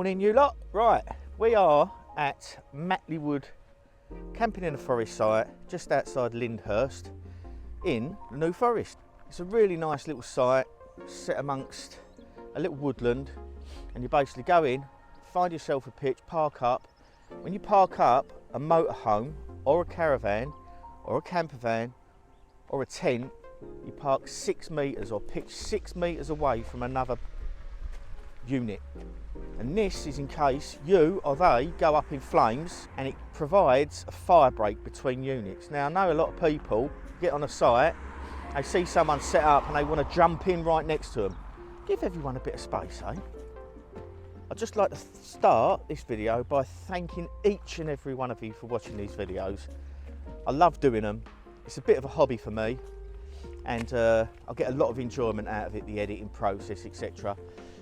Morning you lot. Right, we are at Matley Wood camping in a forest site just outside Lyndhurst in the New Forest. It's a really nice little site set amongst a little woodland, and you basically go in, find yourself a pitch, park up. When you park up, a motorhome or a caravan or a camper van or a tent, you park 6 metres or pitch 6 metres away from another unit. And this is in case you or they go up in flames, and it provides a fire break between units. Now I know a lot of people get on a site, they see someone set up and they want to jump in right next to them. Give everyone a bit of space, eh? I'd just like to start this video by thanking each and every one of you for watching these videos. I love doing them. It's a bit of a hobby for me, and I'll get a lot of enjoyment out of it, the editing process, etc.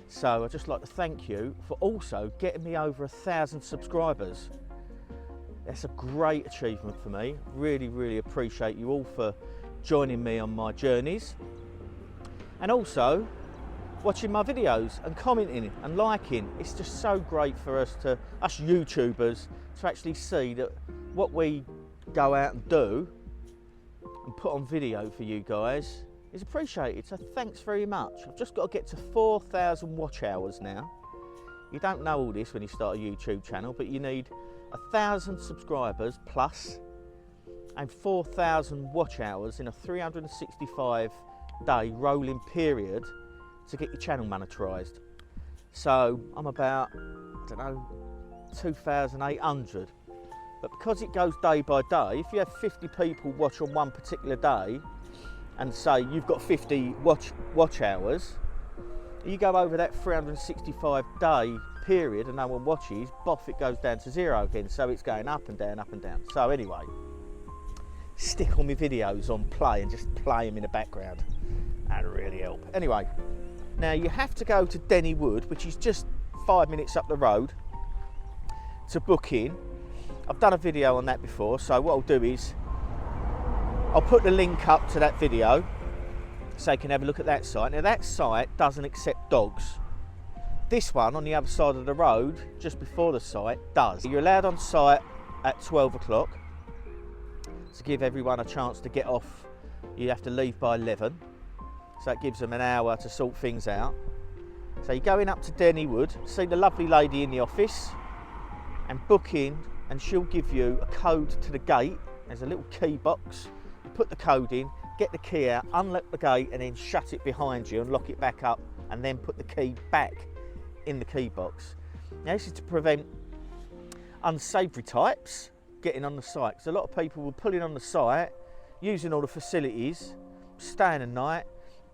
So I'd just like to thank you for also getting me over 1,000 subscribers. That's a great achievement for me. Really, really appreciate you all for joining me on my journeys, and also watching my videos and commenting and liking. It's just so great for us YouTubers to actually see that what we go out and do and put on video for you guys is appreciated. So thanks very much. I've just got to get to 4,000 watch hours now. You don't know all this when you start a YouTube channel, but you need 1,000 subscribers plus and 4,000 watch hours in a 365 day rolling period to get your channel monetized. So I'm about, I don't know, 2,800. But because it goes day by day, if you have 50 people watch on one particular day, and say you've got 50 watch hours, you go over that 365 day period and no one watches, boff, it goes down to 0 again. So it's going up and down, up and down. So anyway, stick all my videos on play and just play them in the background. That'd really help. Anyway, now you have to go to Matley Wood, which is just 5 minutes up the road, to book in. I've done a video on that before, so what I'll do is I'll put the link up to that video so you can have a look at that site. Now that site doesn't accept dogs. This one on the other side of the road, just before the site, does. You're allowed on site at 12 o'clock to give everyone a chance to get off. You have to leave by 11, so it gives them an hour to sort things out. So you're going up to Matley Wood, see the lovely lady in the office and book in, and she'll give you a code to the gate. There's a little key box. Put the code in, get the key out, unlock the gate, and then shut it behind you and lock it back up, and then put the key back in the key box. Now this is to prevent unsavoury types getting on the site, because a lot of people will pull in on the site, using all the facilities, staying a night,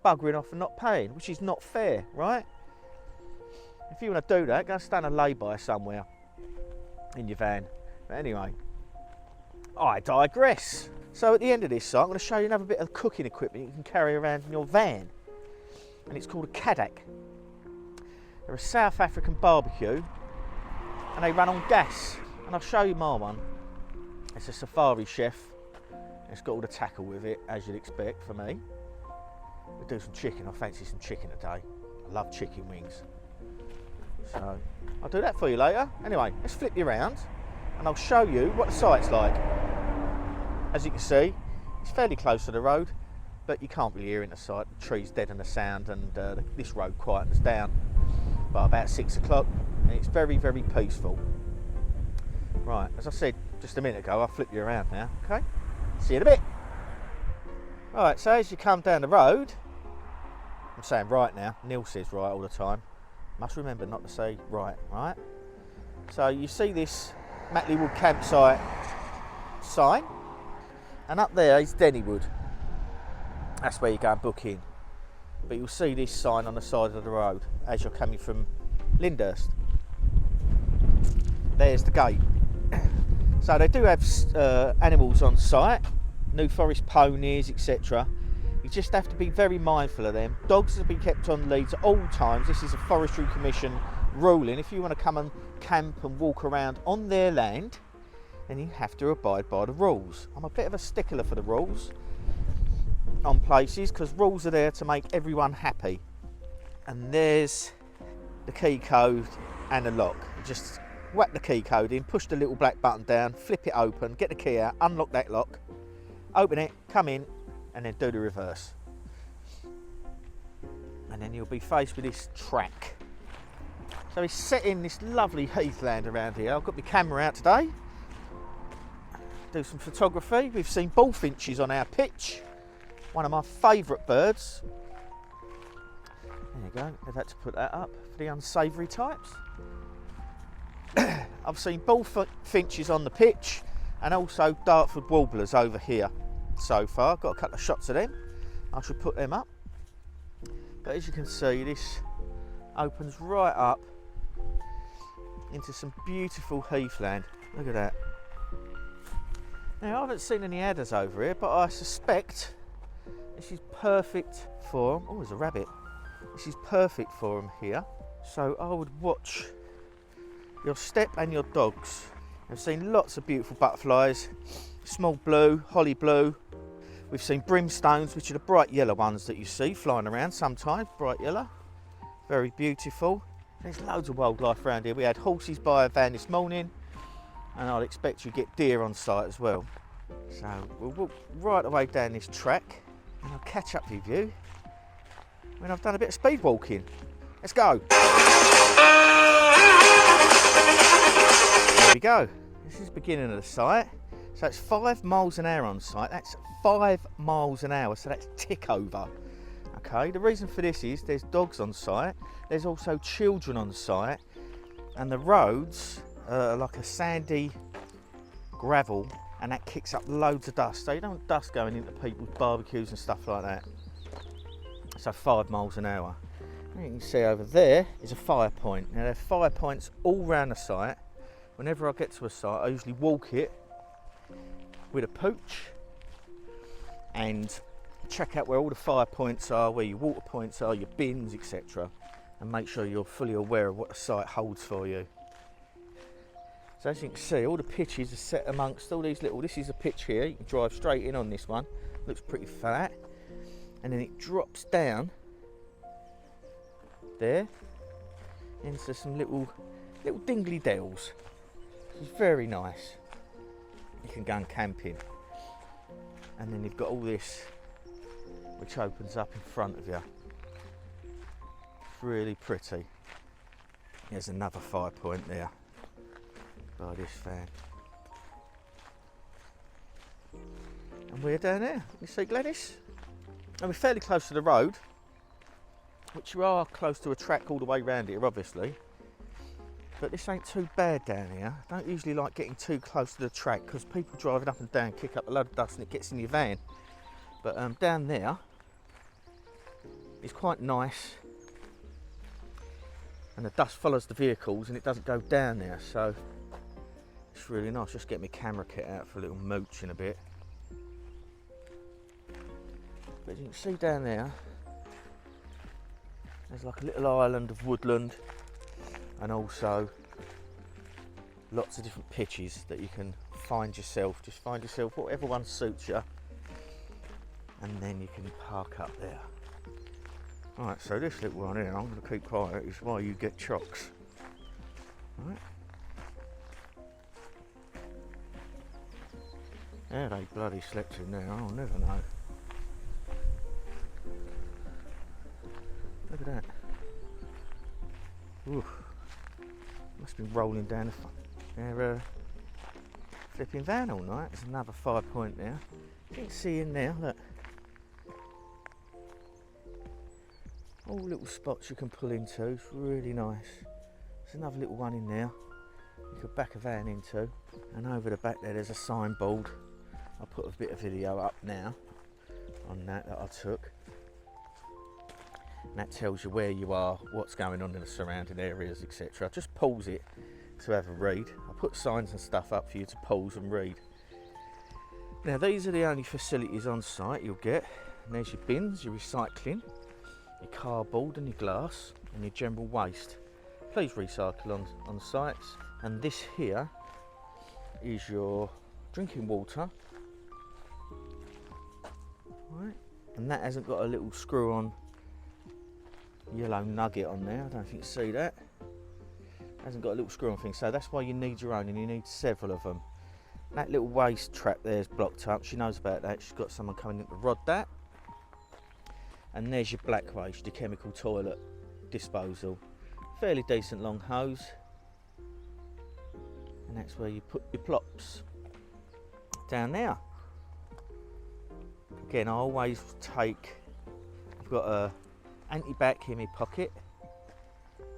buggering off and not paying, which is not fair, right? If you want to do that, go stand a lay-by somewhere in your van. But anyway, I digress. So at the end of this site, I'm going to show you another bit of cooking equipment you can carry around in your van, and it's called a Kadak. They're a South African barbecue, and they run on gas. And I'll show you my one. It's a Safari Chef. It's got all the tackle with it, as you'd expect for me. We'll do some chicken. I fancy some chicken today. I love chicken wings. So I'll do that for you later. Anyway, let's flip you around, and I'll show you what the site's like. As you can see, it's fairly close to the road, but you can't really hear in the site. The trees dead in the sound, and this road quietens down by about 6 o'clock, and it's very, very peaceful. Right, as I said just a minute ago, I'll flip you around now, okay? See you in a bit. Right, so as you come down the road, I'm saying right now, Neil says right all the time. Must remember not to say right, right? So you see this Matley Wood campsite sign, and up there is Matley Wood. That's where you go and book in. But you'll see this sign on the side of the road as you're coming from Lyndhurst. There's the gate. So they do have animals on site, New Forest ponies, etc. You just have to be very mindful of them. Dogs have been kept on leads at all times. This is a Forestry Commission ruling. If you want to come and camp and walk around on their land, then you have to abide by the rules. I'm a bit of a stickler for the rules on places, because rules are there to make everyone happy. And there's the key code and a lock. You just whack the key code in, push the little black button down, flip it open, get the key out, unlock that lock, open it, come in, and then do the reverse. And then you'll be faced with this track. So he's set in this lovely heathland around here. I've got my camera out today, do some photography. We've seen bullfinches on our pitch, one of my favourite birds. There you go, they've had to put that up for the unsavoury types. I've seen bullfinches on the pitch and also Dartford warblers over here so far. Got a couple of shots of them. I should put them up. But as you can see, this opens right up into some beautiful heathland. Look at that. Now I haven't seen any adders over here, but I suspect this is perfect for them. Oh, there's a rabbit. This is perfect for them here. So I would watch your step and your dogs. I've seen lots of beautiful butterflies, small blue, holly blue. We've seen brimstones, which are the bright yellow ones that you see flying around sometimes, bright yellow. Very beautiful. There's loads of wildlife around here. We had horses by a van this morning, and I'd expect you get deer on site as well. So we'll walk right away down this track, and I'll catch up with you when I've done a bit of speed walking. Let's go. There we go. This is the beginning of the site. So it's 5 miles an hour on site. That's 5 miles an hour, so that's tick over. Okay, the reason for this is there's dogs on site, there's also children on site, and the roads are like a sandy gravel, and that kicks up loads of dust. So you don't want dust going into people's barbecues and stuff like that. So 5 miles an hour. And you can see over there is a fire point. Now there are fire points all around the site. Whenever I get to a site, I usually walk it with a pooch and check out where all the fire points are, where your water points are, your bins, etc. and make sure you're fully aware of what the site holds for you. So as you can see, all the pitches are set amongst all these little, this is a pitch here, you can drive straight in on this one, looks pretty flat, and then it drops down there into some little dingly dells. It's very nice. You can go and camping, and then you've got all this which opens up in front of you. It's really pretty. There's another fire point there by this fan, and we're down there. You see Gladys? And we're fairly close to the road, which you are close to a track all the way around here obviously, but this ain't too bad down here. I don't usually like getting too close to the track because people driving up and down kick up a load of dust and it gets in your van. But down there is quite nice, and the dust follows the vehicles and it doesn't go down there, so it's really nice. Just get my camera kit out for a little mooch in a bit. But as you can see down there, there's like a little island of woodland, and also lots of different pitches that you can find yourself. Just find yourself whatever one suits you, and then you can park up there. Right, so this little one here, I'm going to keep quiet, is why you get chocks. Right. Yeah, they bloody slept in there, I'll never know. Look at that. Oof. Must be rolling down their flipping van all night. There's another fire point there. You can see in there, look. All little spots you can pull into, it's really nice. There's another little one in there you could back a van into. And over the back there's a signboard. I'll put a bit of video up now on that I took. And that tells you where you are, what's going on in the surrounding areas, etc. Just pause it to have a read. I'll put signs and stuff up for you to pause and read. Now these are the only facilities on site you'll get. And there's your bins, your recycling, your cardboard and your glass, and your general waste. Please recycle on sites. And this here is your drinking water. Right. And that hasn't got a little screw on yellow nugget on there, I don't know if you can see that. Hasn't got a little screw on thing, so that's why you need your own, and you need several of them. That little waste trap there is blocked up. She knows about that. She's got someone coming in to rod that. And there's your black waste, your chemical toilet disposal. Fairly decent long hose. And that's where you put your plops. Down there. Again, I always take, I've got a anti-bac in my pocket,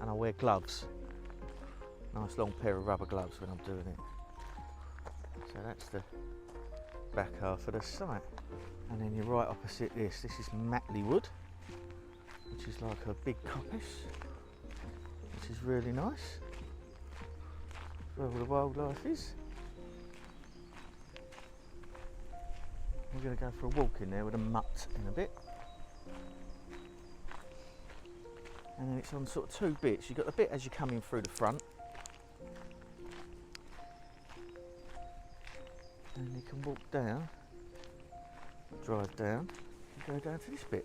and I wear gloves. Nice long pair of rubber gloves when I'm doing it. So that's the back half of the site. And then you're right opposite this. This is Matley Wood, which is like a big coppice, which is really nice. Where all the wildlife is. We're going to go for a walk in there with a mutt in a bit. And then it's on sort of two bits. You've got the bit as you're coming through the front. And you can walk down, drive down, and go down to this bit.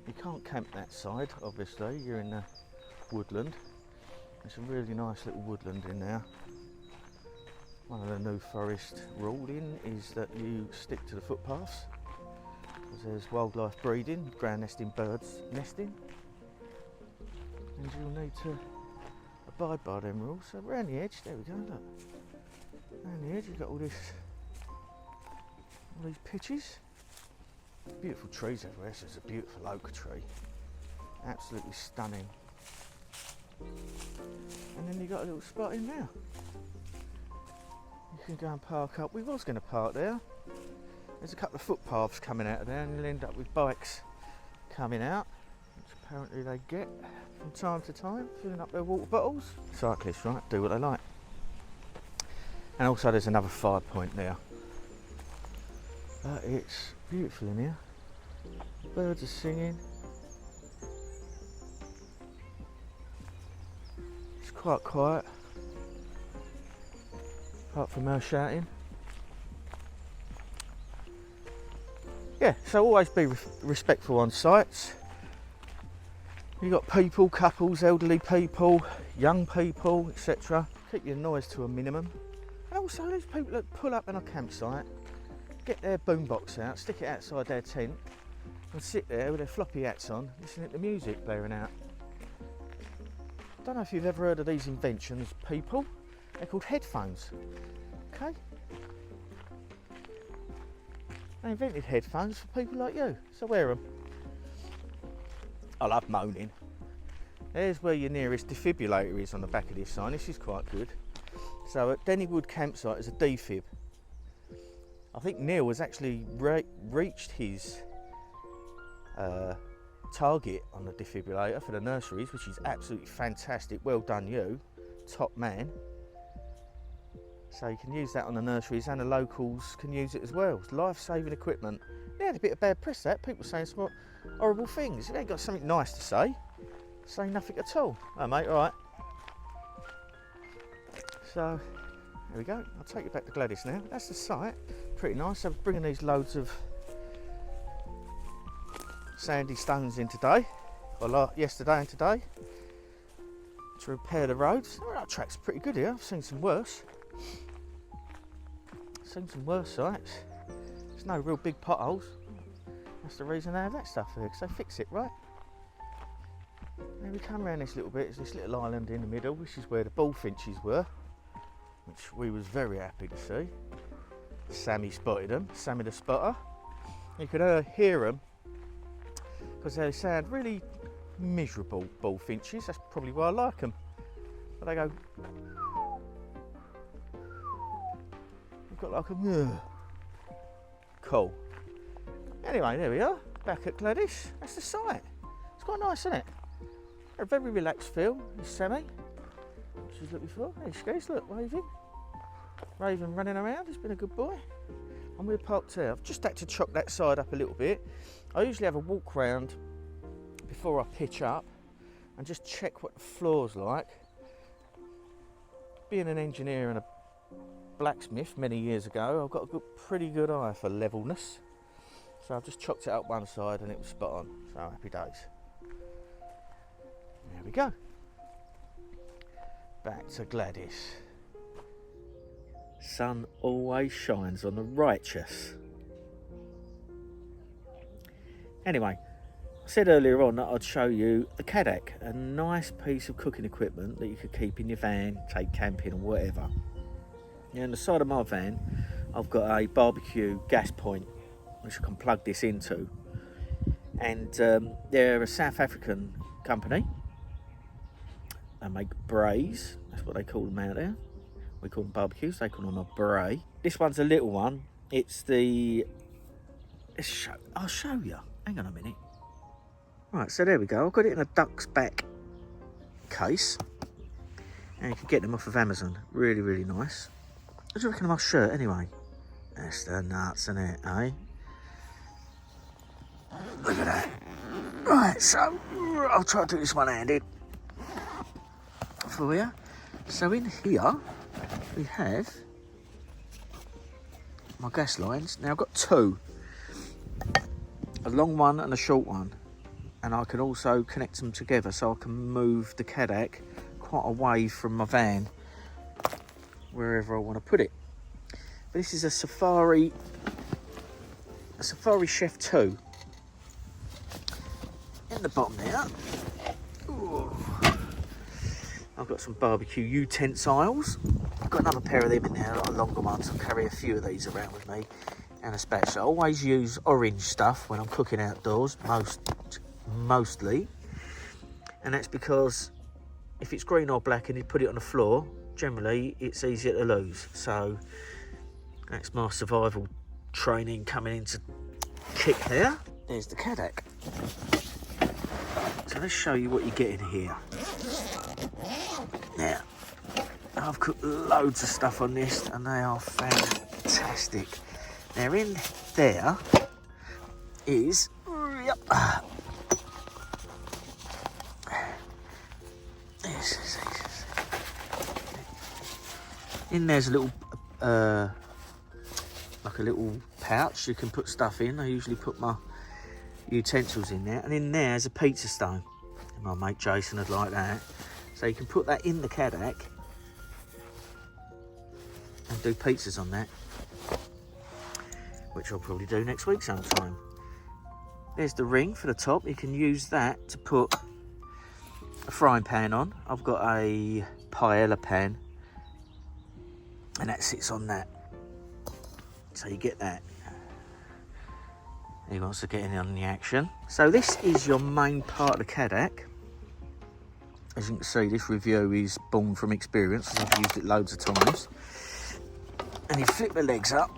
You can't camp that side, obviously. You're in the woodland. There's a really nice little woodland in there. One of the New Forest rules is that you stick to the footpaths, because there's wildlife breeding, ground nesting birds nesting, and you'll need to abide by them rules. So around the edge, there we go, look. Around the edge you've got all these pitches. Beautiful trees everywhere. This is a beautiful oak tree. Absolutely stunning. And then you've got a little spot in there. You can go and park up. We was going to park there. There's a couple of footpaths coming out of there, and you'll end up with bikes coming out, which apparently they get from time to time, filling up their water bottles. Cyclists, right, do what they like. And also there's another fire point there. But it's beautiful in here. Birds are singing. It's quite quiet, apart from her shouting. Yeah, so always be respectful on sites. You've got people, couples, elderly people, young people, etc. Keep your noise to a minimum. And also those people that pull up in a campsite, get their boombox out, stick it outside their tent, and sit there with their floppy hats on, listening to music blaring out. I don't know if you've ever heard of these inventions, people. They're called headphones. Okay? They invented headphones for people like you, so wear them. I love moaning. There's where your nearest defibrillator is on the back of this sign. This is quite good. So at Dennywood campsite is a defib. I think Neil has actually reached his target on the defibrillator for the nurseries, which is absolutely fantastic. Well done, you, top man. So you can use that on the nurseries, and the locals can use it as well. It's life-saving equipment. They had a bit of bad press, that. People saying some horrible things. If they ain't got something nice to say nothing at all. Oh mate, all right. So, there we go. I'll take you back to Gladys now. That's the site. Pretty nice. So bringing these loads of sandy stones in today, or yesterday and today, to repair the roads. Oh, that track's pretty good here. I've seen some worse. Sites. There's no real big potholes. That's the reason they have that stuff there, because they fix it, right? Now we come around this little bit. There's this little island in the middle, which is where the bullfinches were, which we was very happy to see. Sammy spotted them, Sammy the spotter. You could hear them because they sound really miserable, bullfinches. That's probably why I like them. But they go, you've got like a cool. Anyway, there we are, back at Gladys. That's the site. It's quite nice, isn't it? A very relaxed feel. It's Sammy, which she's looking for. There she goes, look, waving. Raven running around, he's been a good boy. And we're parked here. I've just had to chop that side up a little bit. I usually have a walk round before I pitch up and just check what the floor's like. Being an engineer and a blacksmith many years ago, I've got a pretty good eye for levelness. So I've just chopped it up one side and it was spot on. So happy days. go. Back to Gladys. Sun always shines on the righteous. Anyway, I said earlier on that I'd show you the Kadak, a nice piece of cooking equipment that you could keep in your van, take camping or whatever. Now, on the side of my van, I've got a barbecue gas point which I can plug this into, and they're a South African company. They make braais, that's what they call them out there. We call them barbecues, they call them a braai. This one's a little one. It's the... I'll show you. Hang on a minute. Right, so there we go. I've got it in a duck's back case. And you can get them off of Amazon. Really, really nice. What do you reckon of my shirt anyway? That's the nuts, isn't it, eh? Look at that. Right, so I'll try to do this one-handed for you. So in here we have my gas lines. Now I've got two. A long one and a short one. And I can also connect them together so I can move the Kadak quite away from my van wherever I want to put it. But this is a Safari Chef 2. In the bottom there, ooh, I've got some barbecue utensils. I've got another pair of them in there, a lot of longer ones. I'll carry a few of these around with me, and a spatula. I always use orange stuff when I'm cooking outdoors, mostly, and that's because if it's green or black and you put it on the floor, generally it's easier to lose. So that's my survival training coming into kick here. There's the Kadak. So let's show you what you get in here. Now, I've cooked loads of stuff on this and they are fantastic. Now in there is, in there's a little, like a little pouch you can put stuff in. I usually put my utensils in there, and in there's a pizza stone. My mate Jason would like that. So you can put that in the Kadak and do pizzas on that, which I'll probably do next week sometime. There's the ring for the top. You can use that to put a frying pan on. I've got a paella pan and that sits on that. So you get that. He wants to get in on the action. So this is your main part of the Kadak. As you can see, this review is born from experience, because I've used it loads of times. And you flip the legs up,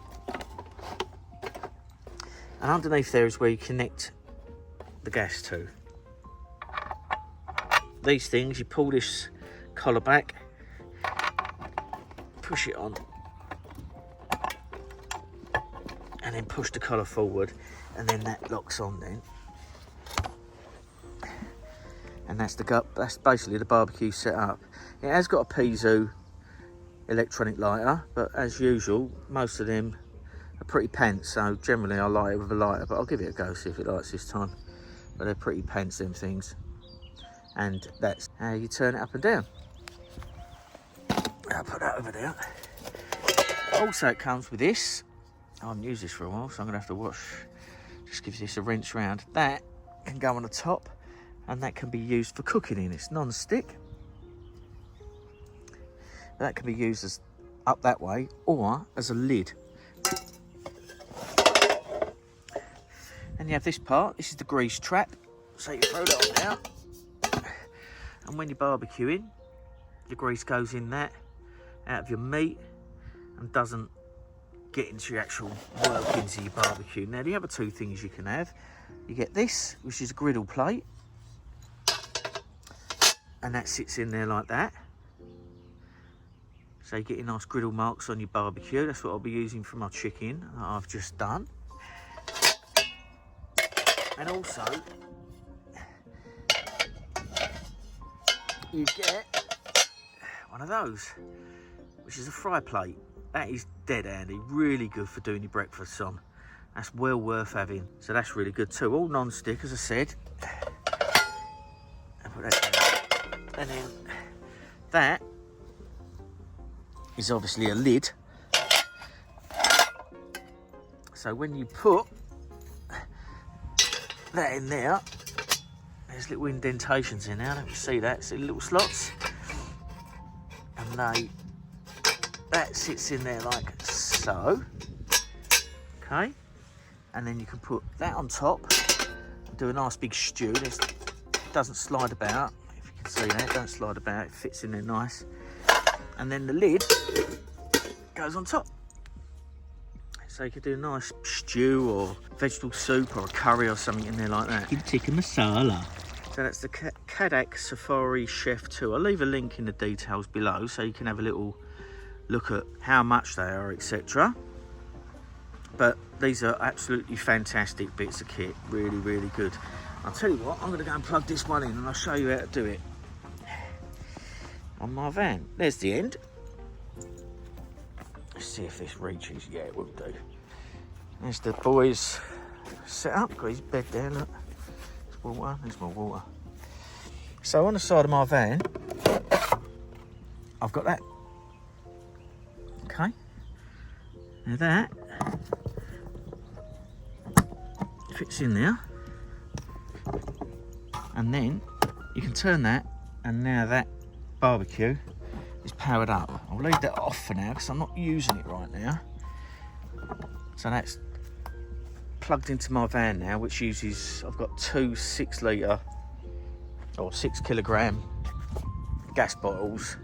and underneath there is where you connect the gas to. These things, you pull this collar back, push it on, and then push the collar forward, and then that locks on then. And that's basically the barbecue setup. It has got a piezo electronic lighter, but as usual, most of them are pretty pants, so generally I light it with a lighter, but I'll give it a go, see if it lights this time. But they're pretty pants, them things. And that's how you turn it up and down. I'll put that over there. Also, it comes with this. I haven't used this for a while, so I'm gonna have to wash. Just gives this a rinse round. That can go on the top, and that can be used for cooking in. It's non-stick. That can be used as up that way or as a lid. And you have this part. This is the grease trap. So you throw that on there, and when you're barbecuing, the grease goes in that, out of your meat, and doesn't get into your actual workings of your barbecue. Now the other two things you can have, you get this, which is a griddle plate, and that sits in there like that. So you get your nice griddle marks on your barbecue. That's what I'll be using for my chicken that I've just done. And also, you get one of those, which is a fry plate. That is dead handy, really good for doing your breakfast on. That's well worth having. So that's really good too. All non-stick, as I said. I'll put that down. And then that is obviously a lid. So when you put that in there, there's little indentations in there. Let me see that. See little slots, and that sits in there like so. Okay, and then you can put that on top. Do a nice big stew. This doesn't slide about. If you can see that, don't slide about. It fits in there nice. And then the lid goes on top. So you could do a nice stew or vegetable soup or a curry or something in there like that. Tikka masala. So that's the Cadac Safari Chef 2. I'll leave a link in the details below so you can have a little look at how much they are, etc. But these are absolutely fantastic bits of kit. Really, really good. I'll tell you what, I'm going to go and plug this one in and I'll show you how to do it on my van. There's the end. Let's see if this reaches. Yeah, it will do. There's the boys set up. Got his bed there, look. There's water. There's more water. So on the side of my van, I've got that. Okay. Now that fits in there. And then you can turn that, and now that barbecue is powered up. I'll leave that off for now because I'm not using it right now. So that's plugged into my van now, which uses, I've got two 6 litre or 6 kilogram gas bottles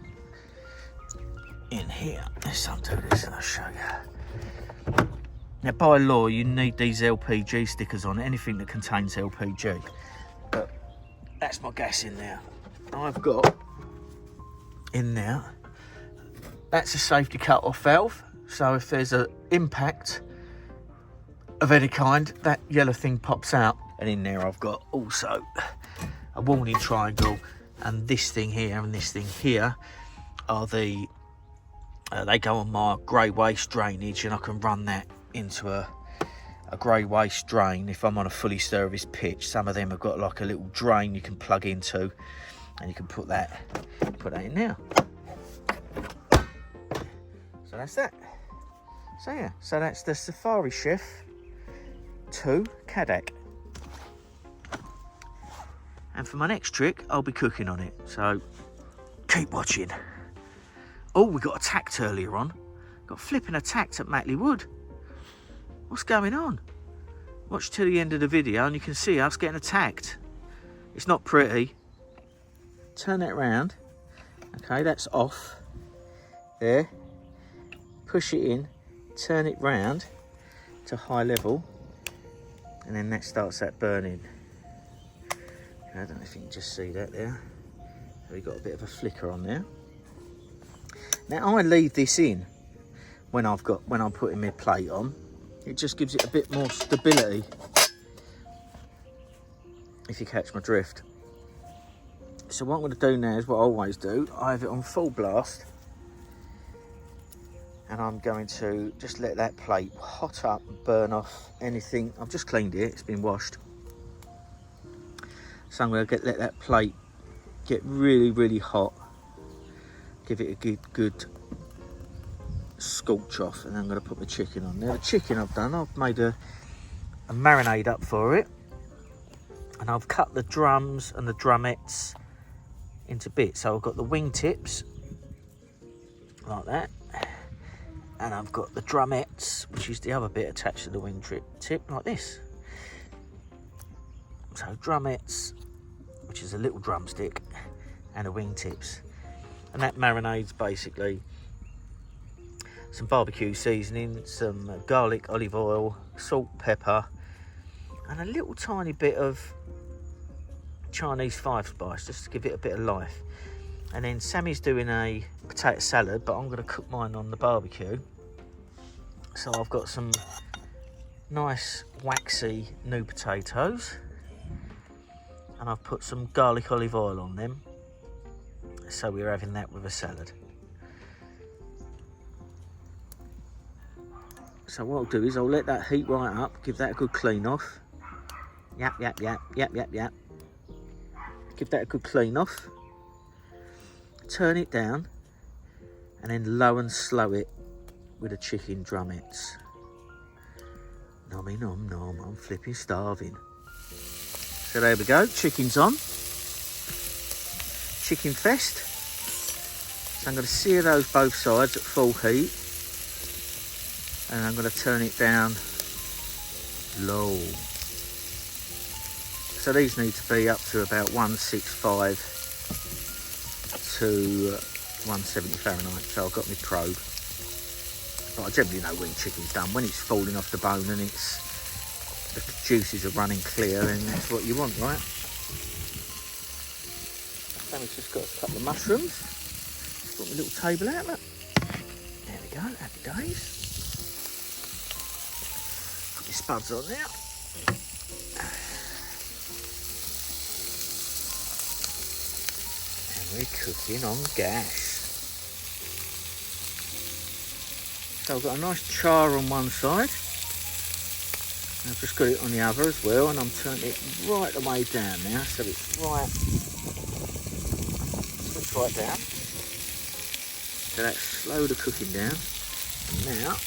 in here. Let's undo this and I'll show you. Now by law you need these LPG stickers on anything that contains LPG, but that's my gas in there. I've got in there, that's a safety cut-off valve, so if there's an impact of any kind, that yellow thing pops out. And in there I've got also a warning triangle, and this thing here and this thing here are the they go on my grey waste drainage, and I can run that into a grey waste drain if I'm on a fully serviced pitch. Some of them have got like a little drain you can plug into, and you can put that in there. So that's that. So yeah, so that's the Safari Chef 2 Kadak. And for my next trick, I'll be cooking on it, so keep watching. Oh, we got attacked earlier on. Got flipping attacked at Matley Wood. What's going on? Watch till the end of the video and you can see us getting attacked. It's not pretty. Turn that round. Okay, that's off. There. Push it in. Turn it round to high level. And then that starts that burning. I don't know if you can just see that there. We've got a bit of a flicker on there. Now I leave this in when I'm putting my plate on. It just gives it a bit more stability, if you catch my drift. So what I'm going to do now is what I always do. I have it on full blast, and I'm going to just let that plate hot up and burn off anything. I've just cleaned it, it's been washed. So I'm going to let that plate get really, really hot. Give it a good scorch off, and then I'm going to put my chicken on. Now the chicken I've made a marinade up for it, and I've cut the drums and the drumettes into bits. So I've got the wing tips like that, and I've got the drumettes, which is the other bit attached to the wing tip like this. So drumettes, which is a little drumstick, and the wing tips, and that marinade's basically some barbecue seasoning, some garlic, olive oil, salt, pepper, and a little tiny bit of Chinese 5 spice, just to give it a bit of life. And then Sammy's doing a potato salad, but I'm going to cook mine on the barbecue. So I've got some nice waxy new potatoes, and I've put some garlic olive oil on them. So we're having that with a salad. So what I'll do is I'll let that heat right up, give that a good clean off. Yap, yap, yap, yap, yap, yap. Give that a good clean off. turn it down, and then low and slow it with the chicken drumettes. Nommy nom nom, I'm flipping starving. So there we go, chicken's on. Chicken fest. So I'm going to sear those both sides at full heat. And I'm going to turn it down low. So these need to be up to about 165 to 170 Fahrenheit. So I've got my probe. But I generally know when chicken's done. When it's falling off the bone and the juices are running clear, then that's what you want, right? Sammy's just got a couple of mushrooms. Just got my little table out, look. There we go, happy days. Put my spuds on now. And we're cooking on gas. So I've got a nice char on one side. I've just got it on the other as well, and I'm turning it right the way down now, so it's right down. So that's slow the cooking down. And now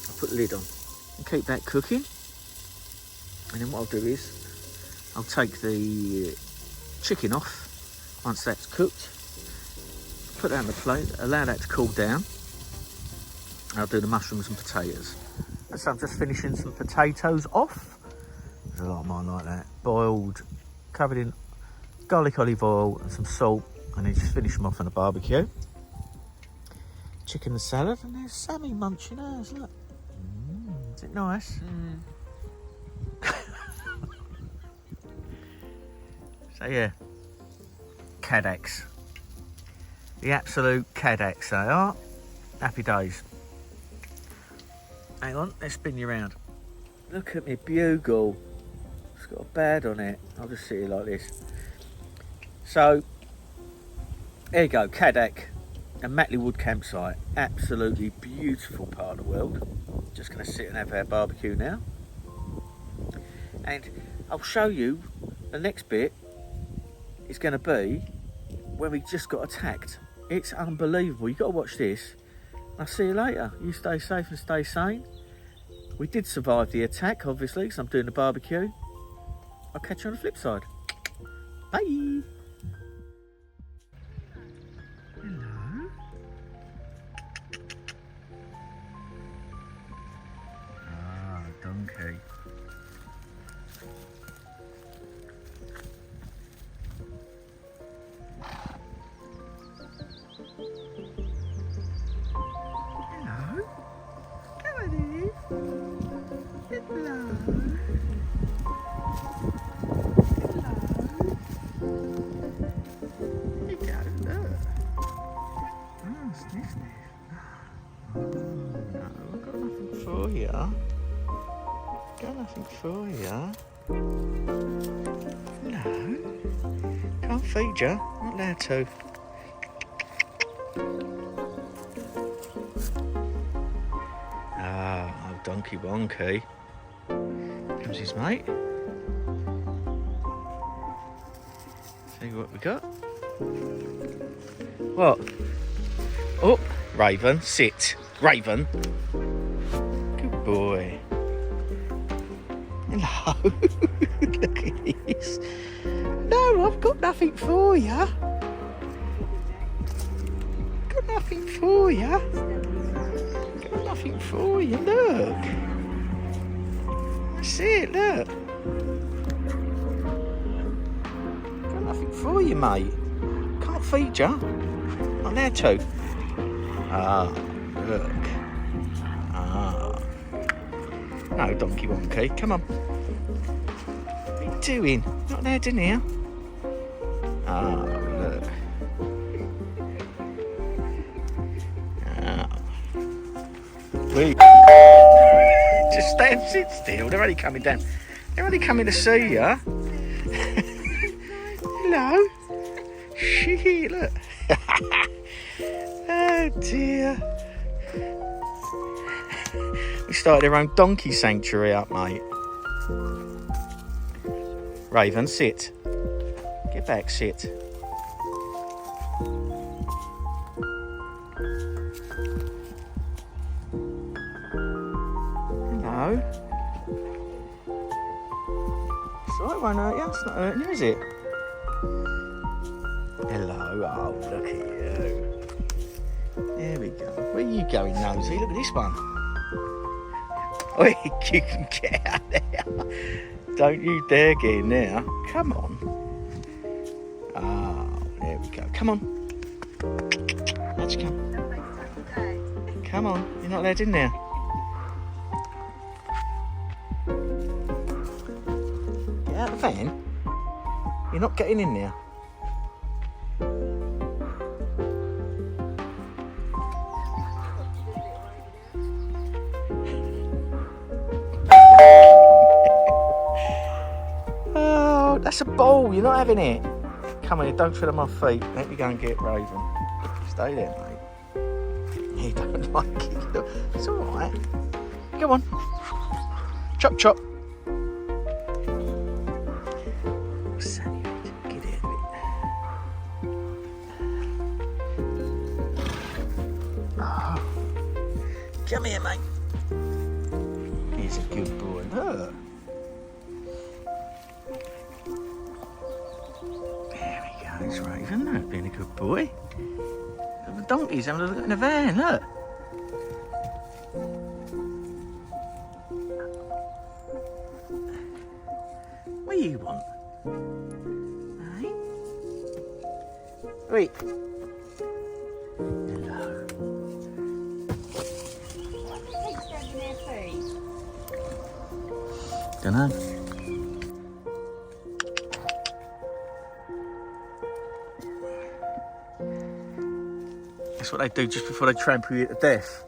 I'll put the lid on and keep that cooking. And then what I'll do is I'll take the chicken off once that's cooked. Put that on the plate, allow that to cool down. I'll do the mushrooms and potatoes. And so I'm just finishing some potatoes off. There's a lot of mine like that. Boiled, covered in garlic olive oil and some salt. And then just finish them off on a barbecue. Chicken and salad. And there's Sammy munching hers, look. Is it nice? So yeah, Cadacs. The absolute Cadacs they are. Happy days. Hang on, let's spin you around. Look at me bugle. It's got a bad on it. I'll just sit here like this. So, there you go, Cadac and Matley Wood campsite. Absolutely beautiful part of the world. Just going to sit and have our barbecue now. And I'll show you the next bit is going to be when we just got attacked. It's unbelievable. You've got to watch this. I'll see you later. You stay safe and stay sane. We did survive the attack, obviously, because I'm doing the barbecue. I'll catch you on the flip side. Bye. Hello. Ah, donkey. For you. Got nothing for you. No. Can't feed you. Not allowed to. Ah, oh, donkey wonky. Comes his mate. See what we got. What? Oh, Raven, sit. Raven. Good boy. Hello. Look at this. No, I've got nothing for you. Got nothing for you. Got nothing for you. Look. That's it, look. Got nothing for you, mate. Can't feed you. Not there to. Ah, look. Ah. No, donkey wonky. Come on. What are you doing? Not there, didn't you? Ah, look. Ah. Wait. Just stay and sit still. They're only coming down. They're only coming to see you. Hello. Shit, look. Oh dear. We started our own donkey sanctuary up, mate. Raven, sit. Get back, sit. Hello. It's alright, it won't hurt you. It's not hurting you, is it? Hello. Oh, look at you. There we go. Where are you going, Nosy? Look at this one. Oh, you can get out there. Don't you dare get in there. Come on. Oh, there we go. Come on. Let's come. Come on. You're not allowed in there. Get out of the van. You're not getting in there. Oh, that's a ball. You're not having it. Come on, don't tread on my feet. Let me go and get Raven. Stay there, mate. You don't like it. It's all right. Come on. Chop, chop. Sammy, get out of it. Oh. Come here, mate. He's a good boy. Look. There's Raven, look, being a good boy. The donkey's having a look in the van, look. What do you want? Hey? Wait. Hello. What's standing there, please? Dunno. That's what they do just before they trample you to death.